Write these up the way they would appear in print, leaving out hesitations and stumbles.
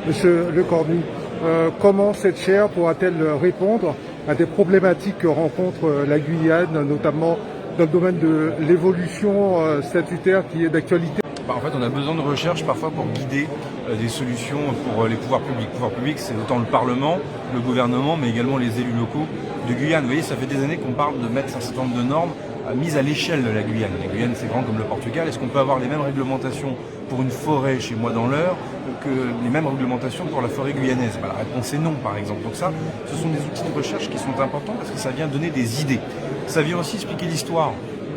Monsieur Le Cornu, comment cette chaire pourra-t-elle répondre à des problématiques que rencontre la Guyane, notamment dans le domaine de l'évolution statutaire qui est d'actualité? En fait, on a besoin de recherche parfois pour guider des solutions pour les pouvoirs publics. Le pouvoir public, c'est autant le Parlement, le gouvernement, mais également les élus locaux de Guyane. Vous voyez, ça fait des années qu'on parle de mettre un certain nombre de normes mises à l'échelle de la Guyane. La Guyane, c'est grand comme le Portugal. Est-ce qu'on peut avoir les mêmes réglementations pour une forêt chez moi dans l'Eure que les mêmes réglementations pour la forêt guyanaise? La réponse est non, par exemple. Donc ça, ce sont des outils de recherche qui sont importants parce que ça vient donner des idées. Ça vient aussi expliquer l'histoire.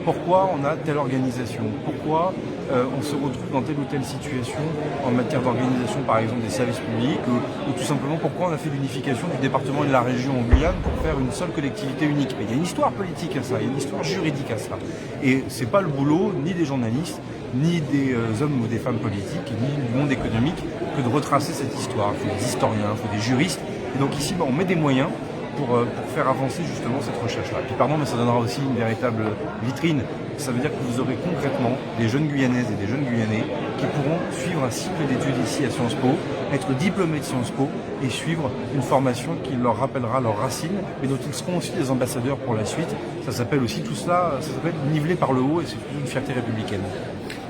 Pourquoi on a telle organisation? Pourquoi on se retrouve dans telle ou telle situation en matière d'organisation, par exemple, des services publics, ou tout simplement pourquoi on a fait l'unification du département et de la région en Guyane pour faire une seule collectivité unique. Mais il y a une histoire politique à ça, il y a une histoire juridique à ça. Et c'est pas le boulot ni des journalistes, ni des hommes ou des femmes politiques, ni du monde économique que de retracer cette histoire. Il faut des historiens, il faut des juristes. Et donc ici, on met des moyens pour faire avancer justement cette recherche-là. Puis pardon, mais ça donnera aussi une véritable vitrine. Ça veut dire que vous aurez concrètement des jeunes Guyanaises et des jeunes Guyanais qui pourront suivre un cycle d'études ici à Sciences Po, être diplômés de Sciences Po et suivre une formation qui leur rappellera leurs racines, mais dont ils seront aussi des ambassadeurs pour la suite. Ça s'appelle aussi tout cela, ça s'appelle niveler par le haut et c'est une fierté républicaine.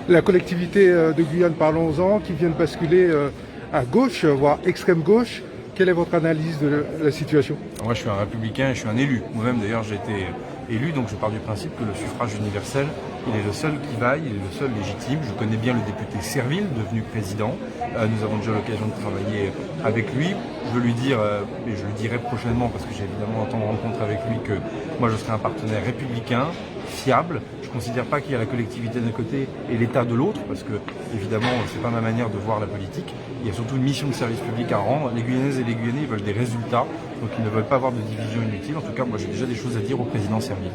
La collectivité de Guyane, parlons-en, qui vient de basculer à gauche, voire extrême gauche. Quelle est votre analyse de la situation? Moi, je suis un républicain et je suis un élu. Moi-même, d'ailleurs, j'ai été élu, donc je pars du principe que le suffrage universel, il est le seul qui vaille, il est le seul légitime. Je connais bien le député Serville, devenu président. Nous avons déjà l'occasion de travailler avec lui. Je veux lui dire, et je le dirai prochainement parce que j'ai évidemment un temps de rencontre avec lui, que moi, je serai un partenaire républicain, fiable. Je ne considère pas qu'il y a la collectivité d'un côté et l'État de l'autre, parce que, évidemment, c'est pas ma manière de voir la politique. Il y a surtout une mission de service public à rendre. Les Guyanaises et les Guyanais veulent des résultats, donc ils ne veulent pas avoir de division inutile. En tout cas, moi, j'ai déjà des choses à dire au président Serville.